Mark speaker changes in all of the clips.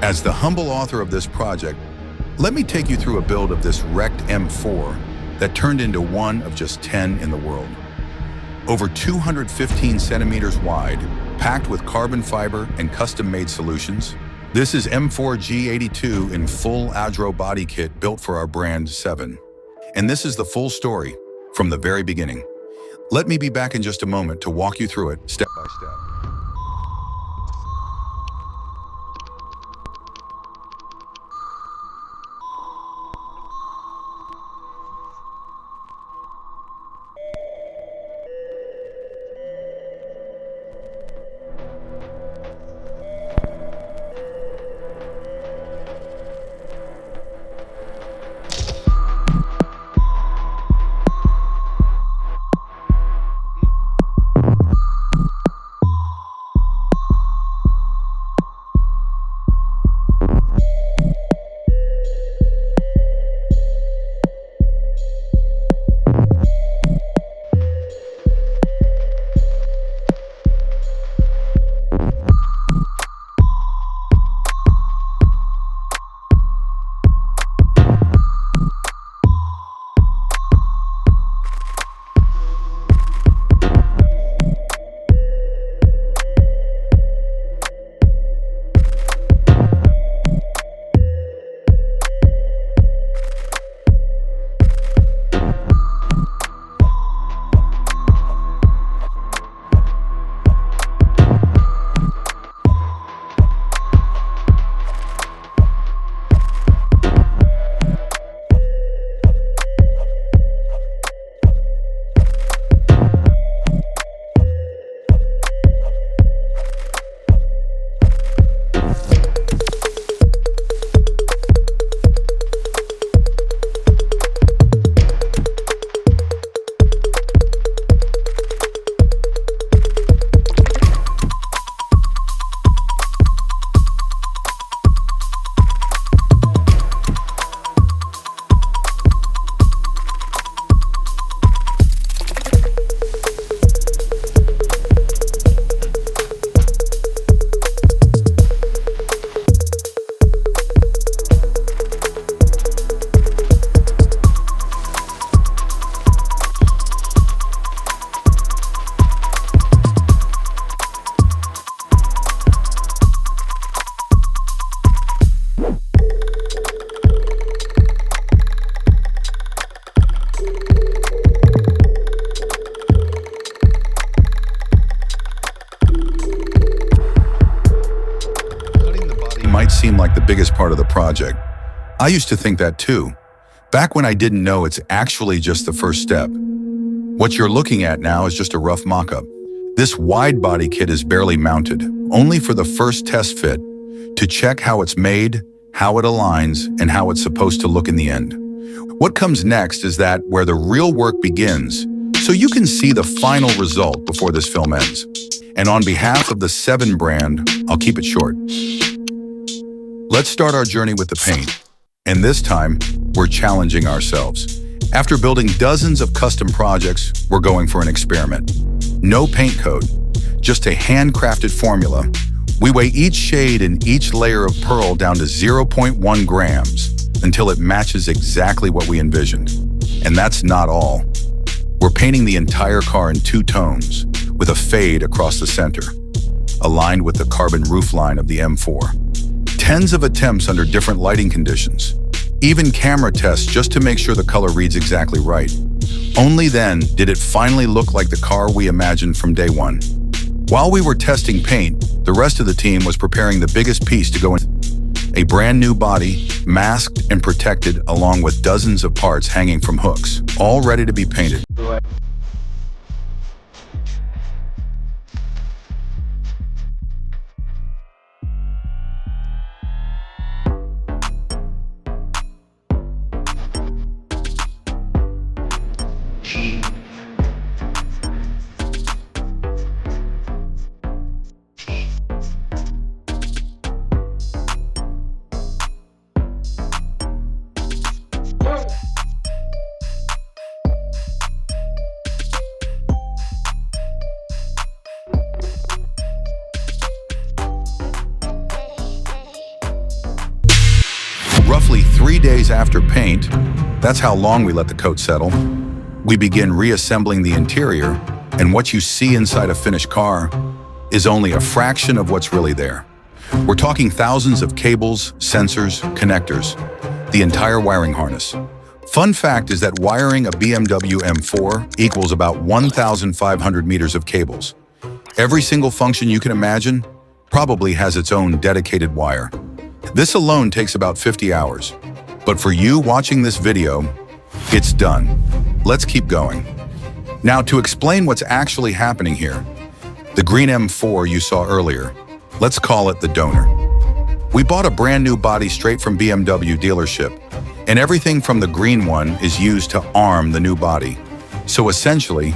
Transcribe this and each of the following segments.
Speaker 1: As the humble author of this project, let me take you through a build of this wrecked M4 that turned into one of just 10 in the world. Over 215 centimeters wide, packed with carbon fiber and custom-made solutions, this is M4G82 in full ADRO body kit built for our brand 7. And this is the full story from the very beginning. Let me be back in just a moment to walk you through it step by step. Might seem like the biggest part of the project. I used to think that too, back when I didn't know it's actually just the first step. What you're looking at now is just a rough mock-up. This wide body kit is barely mounted, only for the first test fit, to check how it's made, how it aligns, and how it's supposed to look in the end. What comes next is that where the real work begins, so you can see the final result before this film ends. And on behalf of the 7 brand, I'll keep it short. Let's start our journey with the paint. And this time, we're challenging ourselves. After building dozens of custom projects, we're going for an experiment. No paint code, just a handcrafted formula. We weigh each shade and each layer of pearl down to 0.1 grams until it matches exactly what we envisioned. And that's not all. We're painting the entire car in 2 tones, with a fade across the center, aligned with the carbon roofline of the M4. Tens of attempts under different lighting conditions, even camera tests just to make sure the color reads exactly right. Only then did it finally look like the car we imagined from day one. While we were testing paint, the rest of the team was preparing the biggest piece to go in. A brand new body, masked and protected, along with dozens of parts hanging from hooks, all ready to be painted. Roughly 3 days after paint, that's how long we let the coat settle, we begin reassembling the interior, and what you see inside a finished car is only a fraction of what's really there. We're talking thousands of cables, sensors, connectors, the entire wiring harness. Fun fact is that wiring a BMW M4 equals about 1,500 meters of cables. Every single function you can imagine probably has its own dedicated wire. This alone takes about 50 hours. But for you watching this video, it's done. Let's keep going. Now, to explain what's actually happening here, the green M4 you saw earlier, let's call it the donor. We bought a brand new body straight from BMW dealership, and everything from the green one is used to arm the new body. So essentially,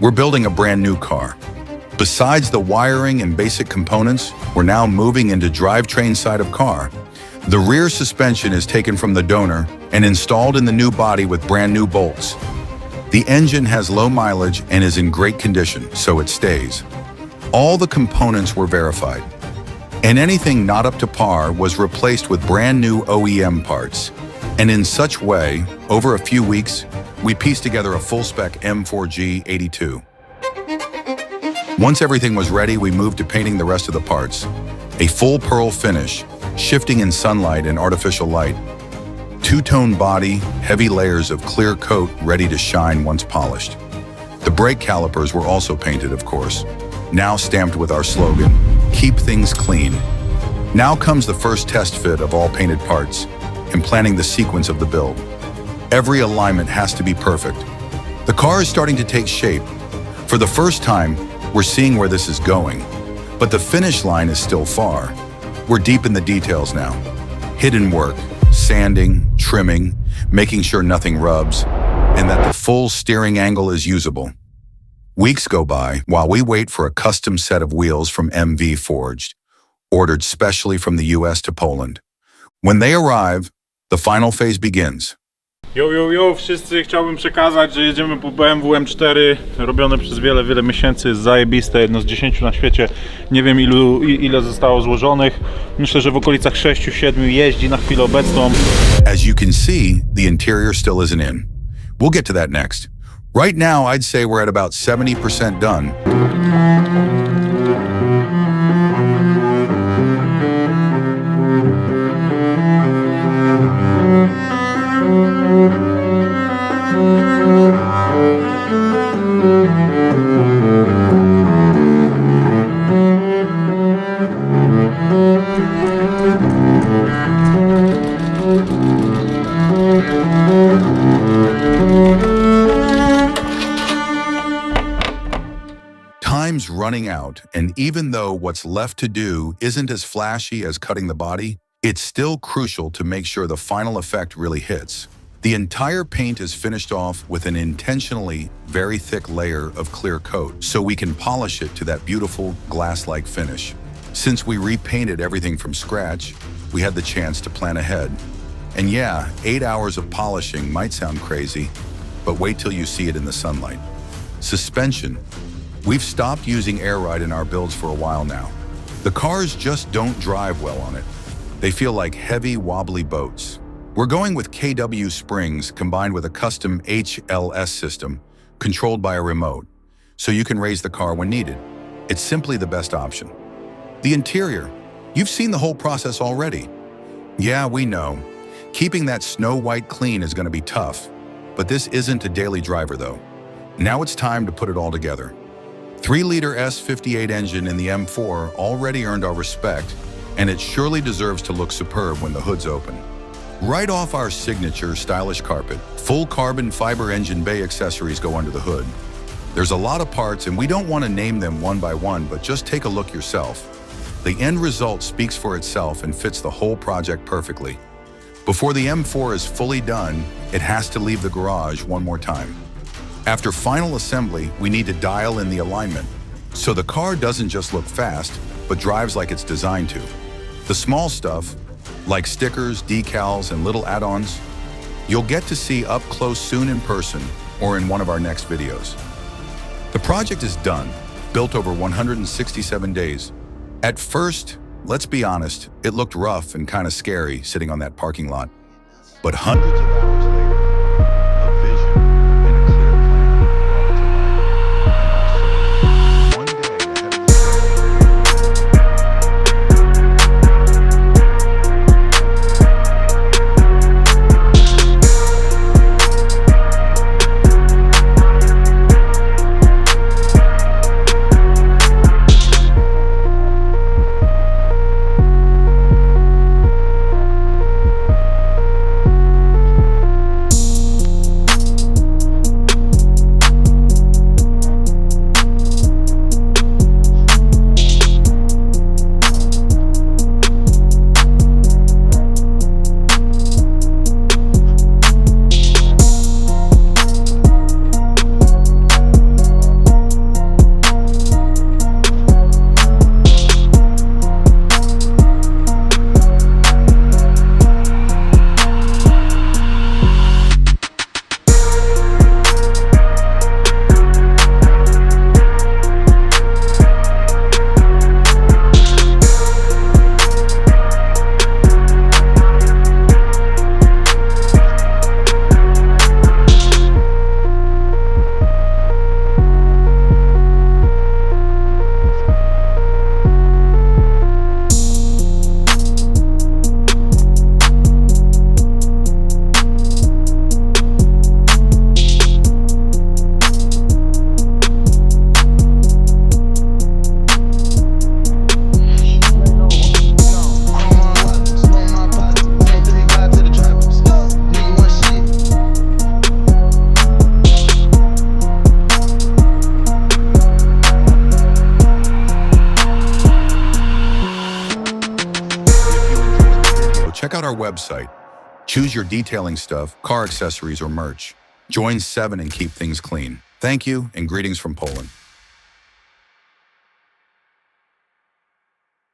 Speaker 1: we're building a brand new car. Besides the wiring and basic components, we're now moving into drivetrain side of car. The rear suspension is taken from the donor and installed in the new body with brand new bolts. The engine has low mileage and is in great condition, so it stays. All the components were verified, and anything not up to par was replaced with brand new OEM parts. And in such way, over a few weeks, we pieced together a full-spec M4G82. Once everything was ready, we moved to painting the rest of the parts. A full pearl finish, shifting in sunlight and artificial light. Two-tone body, heavy layers of clear coat ready to shine once polished. The brake calipers were also painted, of course, now stamped with our slogan, "Keep things clean." Now comes the first test fit of all painted parts and planning the sequence of the build. Every alignment has to be perfect. The car is starting to take shape. For the first time, we're seeing where this is going, but the finish line is still far. We're deep in the details now. Hidden work, sanding, trimming, making sure nothing rubs, and that the full steering angle is usable. Weeks go by while we wait for a custom set of wheels from MV Forged, ordered specially from the US to Poland. When they arrive, the final phase begins.
Speaker 2: Yo, wszyscy, chciałbym przekazać, że jedziemy po BMW M4 robione przez wiele miesięcy, jest zajebiste, jedno z 10 na świecie. Nie wiem ile zostało złożonych, myślę, że w okolicach 6-7 jeździ na chwilę obecną.
Speaker 1: As you can see, the interior still isn't in. We'll get to that next. Right now, I'd say we're at about 70% done. Time's running out, and even though what's left to do isn't as flashy as cutting the body, it's still crucial to make sure the final effect really hits. The entire paint is finished off with an intentionally very thick layer of clear coat, so we can polish it to that beautiful glass-like finish. Since we repainted everything from scratch, we had the chance to plan ahead. And yeah, 8 hours of polishing might sound crazy, but wait till you see it in the sunlight. Suspension. We've stopped using air ride in our builds for a while now. The cars just don't drive well on it. They feel like heavy, wobbly boats. We're going with KW springs combined with a custom HLS system controlled by a remote, so you can raise the car when needed. It's simply the best option. The interior. You've seen the whole process already. Yeah, we know. Keeping that snow white clean is going to be tough, but this isn't a daily driver though. Now it's time to put it all together. 3-liter S58 engine in the M4 already earned our respect, and it surely deserves to look superb when the hood's open. Right off our signature stylish carpet, full carbon fiber engine bay accessories go under the hood. There's a lot of parts, and we don't want to name them one by one, but just take a look yourself. The end result speaks for itself and fits the whole project perfectly. Before the M4 is fully done, it has to leave the garage one more time. After final assembly, we need to dial in the alignment, so the car doesn't just look fast, but drives like it's designed to. The small stuff, like stickers, decals, and little add-ons, you'll get to see up close soon in person or in one of our next videos. The project is done, built over 167 days. At first, Let's be honest, it looked rough and kind of scary sitting on that parking lot. But hundreds of hours later, a vision and a clear plan brought it to life. And also, one day ahead of Check out our website. Choose your detailing stuff, car accessories, or merch. Join 7 and keep things clean. Thank you, and greetings from Poland.